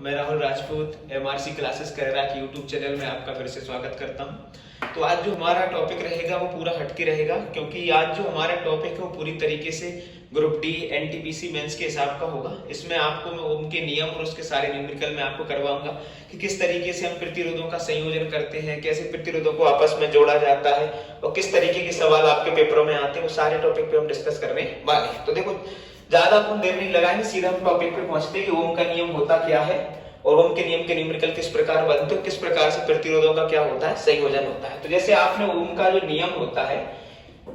मैं Rahul Rajput MRC classes Karera के YouTube channel में आपका फिर से स्वागत करता हूं। तो आज जो हमारा टॉपिक रहेगा वो पूरा हटके रहेगा, क्योंकि आज जो हमारा टॉपिक है वो पूरी तरीके से ग्रुप डी एनटीपीसी मेंस के हिसाब का होगा। इसमें आपको मैं ओम के नियम और उसके सारे न्यूमेरिकल में आपको करवाऊंगा कि किस तरीके से हम प्रतिरोधों का संयोजन करते हैं, कैसे प्रतिरोधों को आपस में जोड़ा जाता है और किस तरीके के सवाल आपके पेपरों में आते हैं, वो सारे टॉपिक पे हम डिस्कस करने वाले हैं। तो देखो, ज्यादा अपन देर नहीं लगाएंगे, सीधा हम टॉपिक पे पहुंचते हैं कि ओम का नियम होता क्या है और ओम के नियम के न्यूमेरिकल किस प्रकार बनते हैं, किस प्रकार से प्रतिरोधों का क्या होता है, संयोजन होता है। तो जैसे आपने ओम का जो नियम होता है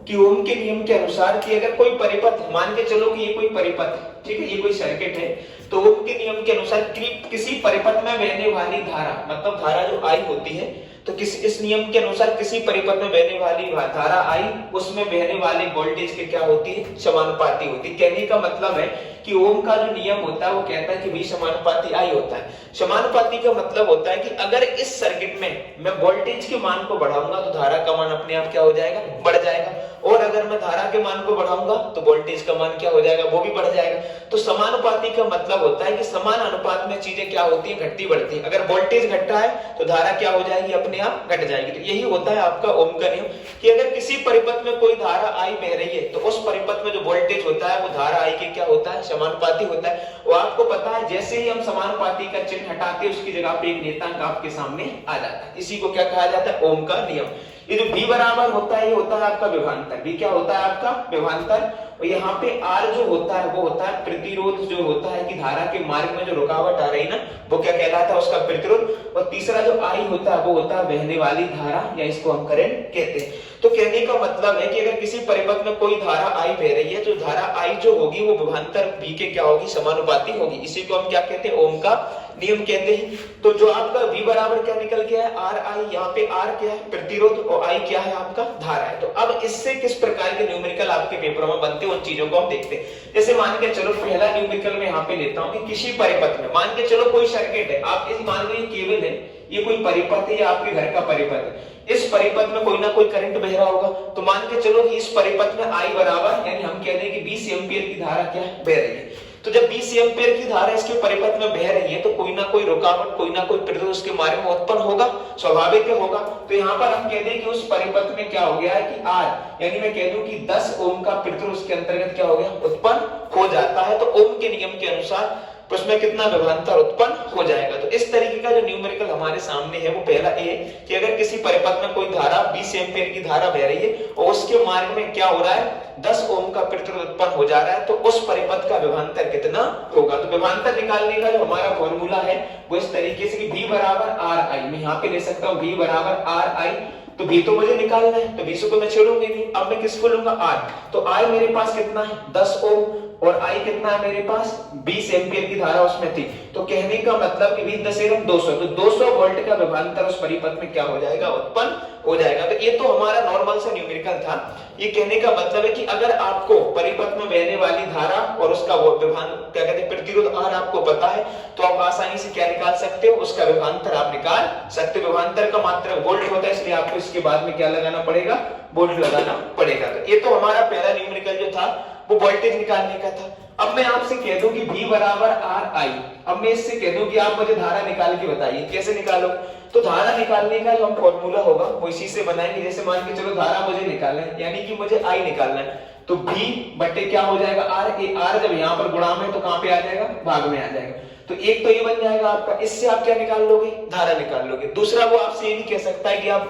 कि ओम के नियम के अनुसार कि अगर कोई परिपथ, मान के चलो कि ये कोई परिपथ है, ठीक है, ये कोई सर्किट है, तो ओम के नियम के अनुसार किसी परिपथ में बहने वाली धारा, मतलब धारा जो आई होती है, तो इस नियम के अनुसार किसी परिपथ में बहने वाली धारा आई, उसमें बहने वाले वोल्टेज के क्या होती है, समानुपाती होती है। कहने का मतलब है कि ओम का जो नियम होता है वो कहता है कि V समानुपाती I होता है। समानुपाती का मतलब होता है कि अगर इस सर्किट में मैं वोल्टेज के मान को बढ़ाऊंगा तो धारा का मान अपने आप क्या हो जाएगा, बढ़ जाएगा, और अगर मैं धारा के मान को बढ़ाऊंगा तो वोल्टेज का मान क्या हो जाएगा, वो भी बढ़ जाएगा। तो समानुपाती का मतलब होता है कि समान अनुपात में चीजें क्या होती है, घटती बढ़ती है। अगर वोल्टेज घटता है तो धारा क्या हो जाएगी, अपने आप घट जाएगी। तो यही होता है आपका ओम का नियम कि अगर किसी परिपथ में कोई धारा I बह रही है तो उस परिपथ में जो वोल्टेज होता है वो धारा I के क्या होता है, समानुपाती होता है। और आपको पता है जैसे ही हम समानुपाती का चिन्ह हटाते हैं उसकी जगह पे एक नेतांक आपके सामने आ जाता है। इसी को क्या कहा जाता है, ओम का नियम। ये जो V बराबर होता है ये होता है आपका विभवांतर। V क्या होता है आपका विभवांतर। और यहाँ पे R जो होता है वो होता है प्रतिरोध, जो होता है कि धारा के मार्ग में जो रुकावट आ रही ना, वो क्या कहलाता है, उसका प्रतिरोध। और तीसरा जो I होता है वो होता है बहने वाली धारा, या इसको हम करंट कहते हैं। तो कहने का मतलब है कि अगर किसी परिपथ में कोई धारा I बह रही है तो धारा I जो होगी वो विभवांतर V के क्या होगी, समानुपाती होगी। इसी को हम क्या कहते हैं, ओम का नियम कहते हैं। तो जो आपका V बराबर क्या निकल गया है, RI। यहाँ पे R क्या है, प्रतिरोध, और I क्या है, आपका धारा है। तो अब इससे किस प्रकार के न्यूमेरिकल आपके पेपरों में बनते हैं उन चीजों को हम देखते हैं। जैसे मान के चलो पहला न्यूमेरिकल में यहाँ पे लेता हूँ कि किसी परिपथ में, मान के चलो कोई सर्किट है, आप इस मान लो ये केबल है, ये कोई परिपथ है, या आपके घर का परिपथ है। इस परिपथ में कोई ना कोई करंट बह रहा होगा, तो मान के चलो कि इस परिपथ में I बराबर, यानी हम कह दें कि 20 एम्पीयर की धारा क्या है, बह रही है। तो जब 20 एम्पीयर की धारा इसके परिपथ में बह रही है तो कोई ना कोई रुकावट, कोई ना कोई प्रतिरोध उसके मार्ग में उत्पन्न होगा, स्वाभाविक होगा। तो यहाँ पर हम कह दें कि उस परिपथ में क्या हो गया है कि R, यानी मैं कह दूं कि 10 ओम का प्रतिरोध उसके अंतर्गत क्या हो गया, उत्पन्न हो जाता है। तो ओम के नियम के अनुसार उसमें कितना विभवांतर उत्पन्न हो जाएगा। तो इस तरीके का जो न्यूमेरिकल हमारे सामने है वो पहला ए है कि अगर किसी परिपथ में कोई धारा 20 एम्पीयर की धारा बह रही है और उसके मार्ग में क्या हो रहा है, 10 ओम का प्रतिरोध उत्पन्न हो जा रहा है, तो उस परिपथ का विभवांतर कितना होगा। तो विभवांतर निकालने का जो हमारा फॉर्मूला है वो इस तरीके से कि V बराबर RI। मैं यहाँ पे ले सकता हूँ V बराबर RI। तो V तो मुझे निकालना है, तो V से तो मैं छोड़ूंगी नहीं। अब मैं किसको लूंगा, R। तो I मेरे पास कितना है, 10 ओम, और I कितना है मेरे पास, 20 एम्पीयर की धारा उसमें थी। तो कहने का मतलब कि 20 10 एवं 200, तो 200 वोल्ट का विभवांतर उस परिपथ में क्या हो जाएगा, उत्पन्न हो जाएगा। तो ये तो हमारा नॉर्मल सा न्यूमेरिकल था। ये कहने का मतलब है कि अगर आपको परिपथ में बहने वाली धारा और उसका वो विभवान क्या कहते हैं, प्रतिरोध R आपको पता है, तो आप आसानी से क्या निकाल सकते हो, उसका विभवांतर आप निकाल सकते हो। विभवांतर का मात्रक वोल्ट होता है, इसलिए आपको इसके बाद में क्या लगाना पड़ेगा, वोल्ट लगाना पड़ेगा। तो ये तो हमारा पहला न्यूमेरिकल जो था वो वोल्टेज निकालने का था। अब मैं आपसे कह दूं कि V बराबर RI। अब मैं इससे कह दूं कि आप मुझे धारा निकाल के बताइए, कैसे निकालो। तो धारा निकालने का जो हम फॉर्मूला होगा वो इसी से बनाएंगे। जैसे मान के चलो धारा मुझे निकालना है, यानी कि मुझे I निकालना है, तो V बटे क्या हो जाएगा, R। R जब यहाँ पर गुणा में तो कहां पे आ जाएगा, भाग में आ जाएगा। तो एक तो ये बन जाएगा आपका, इससे आप क्या निकाल लोगे, धारा निकाल लोगे। दूसरा वो आपसे ये भी कह सकता है कि आप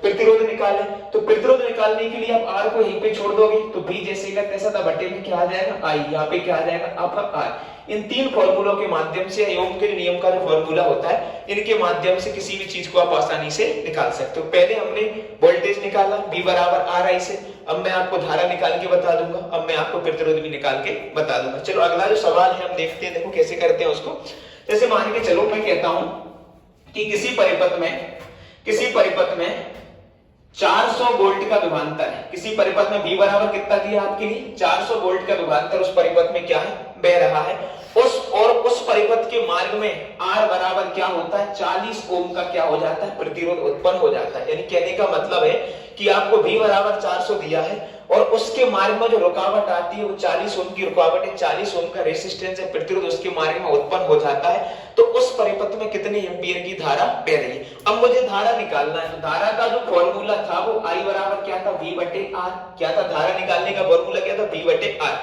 प्रतिरोध निकालें, तो प्रतिरोध निकालने के लिए आप R को यहीं पे छोड़ दोगे, तो V जैसे का तैसा था, बटे में क्या आ जाएगा, I। यहाँ पे क्या आ जाएगा आपका R। इन तीन फॉर्मूलों के माध्यम से, ओम के नियम का जो फॉर्मूला होता है, इनके माध्यम से किसी भी चीज को आप आसानी से निकाल सकते हो। पहले हमने वोल्टेज निकाला V बराबर RI से, अब मैं आपको धारा निकाल के बता दूंगा, अब मैं आपको प्रतिरोध भी निकाल के बता दूंगा। चलो अगला जो सवाल है हम देखते हैं, देखो कैसे करते हैं उसको। जैसे मान के चलो मैं कहता हूं कि किसी परिपथ में 400 वोल्ट का विभवांतर है, किसी परिपथ में V बराबर कितना दिया आपके लिए 400 वोल्ट का विभवांतर उस परिपथ में क्या है बह रहा है। उस परिपथ के मार्ग में R बराबर क्या होता है 40 ओम का क्या हो जाता है प्रतिरोध उत्पन्न हो जाता है। यानी कहने का मतलब है कि आपको V बराबर 400 दिया है और उसके मार्ग में जो रुकावट आती है वो 40 ओम की रुकावट है, 40 ओम का रेजिस्टेंस है प्रतिरोध उसके मार्ग में उत्पन्न हो जाता है। तो उस परिपथ में कितने एम्पीयर की धारा बह रही है। अब मुझे धारा निकालना है, तो धारा का जो फॉर्मूला था वो I बराबर क्या था V बटे R। क्या था धारा निकालने का फॉर्मूला क्या था V बटे R।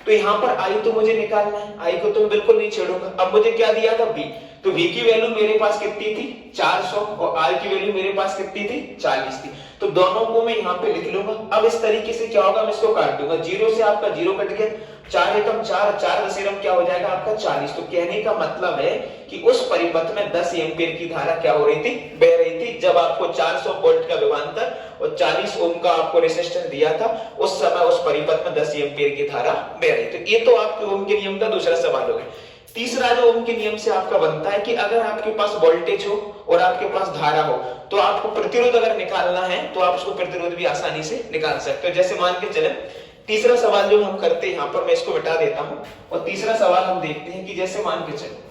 तो यहाँ पर I तो मुझे निकालना है, I को तो मैं बिल्कुल नहीं छेड़ूंगा। अब मुझे क्या दिया था V, तो V की वैल्यू मेरे पास कितनी थी 400 और R की वैल्यू मेरे पास कितनी थी 40 थी। तो दोनों को मैं यहाँ पे लिख लूंगा। अब इस तरीके से क्या होगा मैं इसको काट दूंगा, 0 से आपका 0 कट गया, 4 एकम 4, 4 दशमलव क्या हो जाएगा आपका 40। तो कहने का मतलब है कि उस परिपथ में 10 एम्पीयर की धारा क्या हो रही थी बह रही थी। जब आपको 400 वोल्ट का विभवांतर और 40 ओम का आपको रेजिस्टेंस दिया था उस समय उस परिपथ में 10 एम्पीयर की धारा बह रही। तो ये तो आपके ओम के नियम का दूसरा सवाल हो गया। तीसरा जो ओम के नियम से आपका बनता है कि अगर आपके पास वोल्टेज हो और आपके पास धारा हो तो आपको प्रतिरोध अगर निकालना है तो आप उसको प्रतिरोध भी आसानी से निकाल सकते हो। जैसे मान के चले तीसरा सवाल जो हम करते हैं यहाँ पर मैं इसको मिटा देता हूं और तीसरा सवाल हम देखते हैं कि जैसे मान के चले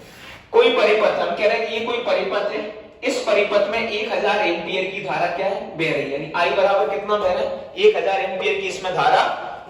कोई परिपथ, हम कह रहे हैं कि ये कोई परिपथ है, इस परिपथ में 1000 एम्पीयर की धारा क्या है बह रही है। यानी I बराबर कितना बह रहा है 1000 एम्पीयर की इसमें धारा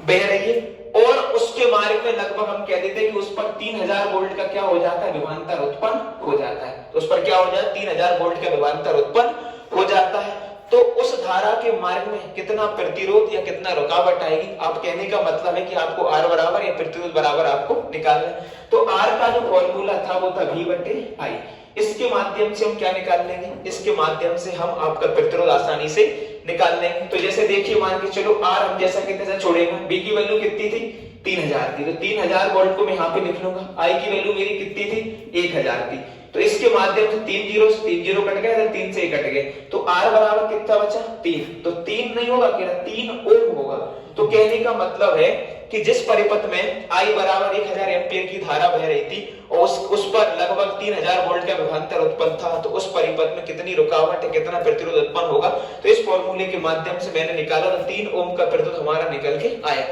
बह रही है और उसके मार्ग में लगभग हम कह देते हैं कि उस पर 3000 वोल्ट का क्या हो जाता है विभवांतर उत्पन्न हो जाता है। तो उस पर क्या हो जाता है 3000 वोल्ट का विभवांतर उत्पन्न हो जाता है। तो उस धारा के मार्ग में कितना प्रतिरोध या कितना रुकावट आएगी, आप कहने का मतलब है कि आपको R बराबर या प्रतिरोध बराबर आपको निकालना है। तो R का जो फॉर्मूला था वो था V बटे I। इसके माध्यम से हम क्या निकाल लेंगे, इसके माध्यम से हम आपका प्रतिरोध आसानी से निकाल लेंगे। तो जैसे देखिए मान के चलो R हम जैसा कितने से छोड़ेंगे, B की वैल्यू कितनी थी 3000 थी, तो 3000 वोल्ट को मैं यहाँ पे लिख लूंगा। I की वैल्यू मेरी कितनी थी 1000 थी। तो इसके माध्यम से 3 जीरो कट गए, 3 से कट गए, तो R बराबर कितना बचा 3। तो 3 नहीं होगा क्या 3 ओम होगा। तो कहने का मतलब है कि जिस परिपथ में I बराबर 1000 एम्पीयर की धारा बह रही थी और उस पर लगभग 3000 वोल्ट का विभवांतर उत्पन्न था, तो उस परिपथ में कितनी रुकावट है कितना प्रतिरोध उत्पन्न होगा। तो इस फॉर्मूले के माध्यम से मैंने निकाला तो 3 ओम का प्रतिरोध हमारा निकल के आया।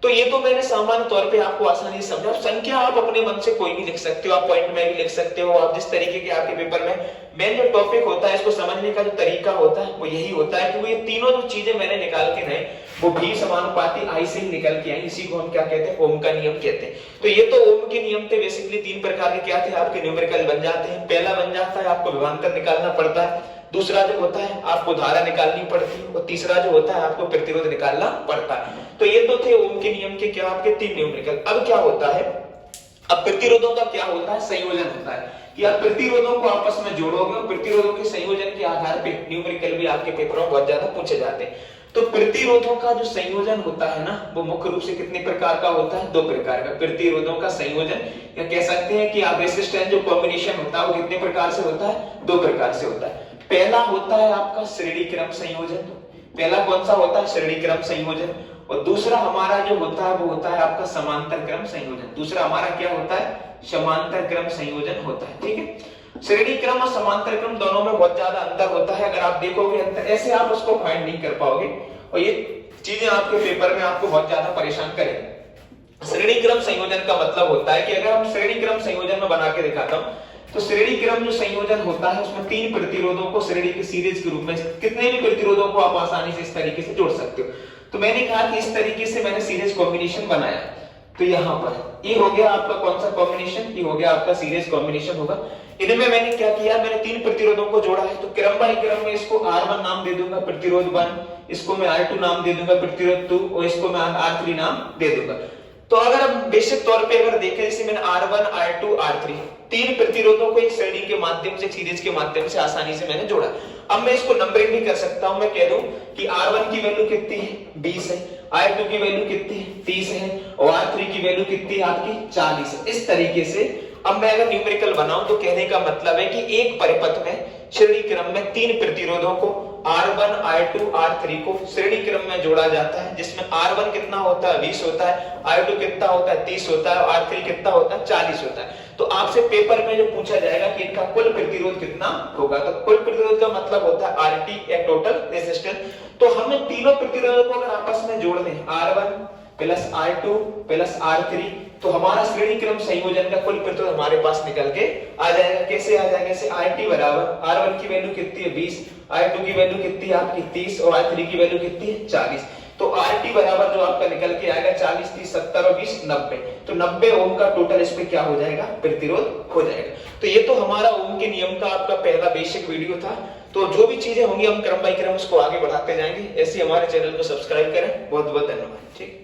तो ये तो मैंने सामान्य तौर पे आपको आसानी से समझा। संख्या आप अपने मन से कोई भी लिख सकते हो, आप पॉइंट में भी लिख सकते हो, आप जिस तरीके के आपके पेपर में मेन जो टॉपिक होता है इसको समझने का जो तरीका होता है वो यही होता है कि वो ये तीनों जो चीजें मैंने निकाल के लाए वो भी समानुपाती I से ही निकल के आई। इसी को हम क्या कहते हैं ओम का नियम कहते हैं। तो ये तो ओम के नियम थे। बेसिकली 3 प्रकार के क्या थे आपके न्यूमेरिकल बन जाते हैं। पहला बन जाता है आपको विभवांतर निकालना पड़ता है, दूसरा जो होता है आपको धारा निकालनी पड़ती है और तीसरा जो होता है आपको प्रतिरोध निकालना पड़ता है। तो ये तो थे ओम के नियम के क्या आपके 3 न्यूमेरिकल। अब क्या होता है, अब प्रतिरोधों का क्या होता है संयोजन होता है कि आप प्रतिरोधों को आपस में जोड़ोगे और प्रतिरोधों के संयोजन के आधार पर न्यूमेरिकल भी आपके पेपर में बहुत ज्यादा पूछे जाते हैं। तो प्रतिरोधों का जो संयोजन होता है ना वो मुख्य रूप से कितने प्रकार का होता है 2 प्रकार का प्रतिरोधों का संयोजन, या कह सकते हैं कि आप रेजिस्टेंस जो कॉम्बिनेशन होता है वो कितने प्रकार से होता है 2 प्रकार से होता है। पहला होता है आपका श्रेणी क्रम संयोजन। पहला कौन सा होता है श्रेणी क्रम संयोजन, और दूसरा हमारा जो होता है वो होता है आपका समांतर क्रम संयोजन। दूसरा हमारा क्या होता है समांतर क्रम संयोजन होता है। ठीक है, श्रेणी क्रम और समांतर क्रम दोनों में बहुत ज्यादा अंतर होता है। अगर आप देखोगे अंतर ऐसे आप उसको फाइंड नहीं कर पाओगे और ये चीजें आपके पेपर में आपको बहुत ज्यादा परेशान करेंगे। श्रेणी क्रम संयोजन का मतलब होता है कि अगर हम श्रेणी क्रम संयोजन में बना के दिखाता हूं तो श्रेणी क्रम जो संयोजन होता है उसमें 3 प्रतिरोधों को श्रेणी की सीरीज के रूप में कितने भी प्रतिरोधों को आप आसानी से इस तरीके से जोड़ सकते हो। तो मैंने कहा कि इस तरीके से मैंने सीरीज कॉम्बिनेशन बनाया। तो यहाँ पर ये हो गया आपका कौन सा कॉम्बिनेशन, ये हो गया आपका सीरीज कॉम्बिनेशन होगा। इनमें मैंने क्या किया, मैंने 3 प्रतिरोधों को जोड़ा है। तो क्रम बाय क्रम में इसको R1 नाम दे दूंगा प्रतिरोध 1, इसको मैं R2 नाम दे दूंगा प्रतिरोध 2 और इसको मैं R3 नाम दे दूंगा। तो अगर हम बेसिक तौर पे अगर देखें जैसे मैंने R1 R2 R3 3 प्रतिरोधों को एक श्रेणी के माध्यम से सीरीज के माध्यम से आसानी से मैंने जोड़ा। अब मैं इसको नंबरिंग भी कर सकता हूं। मैं कह दूं कि R1 की वैल्यू कितनी है 20 है, R2 की वैल्यू कितनी है 30 है और R3 की वैल्यू कितनी है आपकी 40 है। इस तरीके से अब मैं अगर न्यूमेरिकल बनाऊं तो कहने का मतलब है कि एक परिपथ में श्रेणी क्रम में 3 प्रतिरोधों को R1 R2 R3 को श्रेणी क्रम में जोड़ा जाता है, जिसमें R1 कितना होता है 20 होता है, R2 कितना होता है 30 होता है, R3 कितना होता है 40 होता है। तो आपसे पेपर में जो पूछा जाएगा कि इनका कुल प्रतिरोध कितना होगा, तो कुल प्रतिरोध का मतलब होता है RT या टोटल रेजिस्टेंस। तो हमें तीनों प्रतिरोधों को अगर आपस में जोड़ दें R1 plus R2 plus R3, तो हमारा श्रेणी क्रम संयोजन का कुल प्रतिरोध हमारे पास निकल के आ जाएगा। कैसे आ जाएगा? जैसे RT बराबर R1 की वैल्यू कितनी है 20, R2 की वैल्यू कितनी है आपकी 30 और R3 की वैल्यू कितनी है 40। तो RT बराबर जो आपका निकल के आएगा 40 30 70 और 20 90। तो 90 ओम का टोटल इस पे क्या हो जाएगा? प्रतिरोध हो जाएगा। तो ये तो हमारा ओम के नियम का आपका पहला बेसिक वीडियो था। तो जो भी चीजें होंगी हम क्रम बाय क्रम उसको आगे बढ़ाते जाएंगे। ऐसे हमारे चैनल को सब्सक्राइब करें। बहुत बहुत धन्यवाद। ठीक।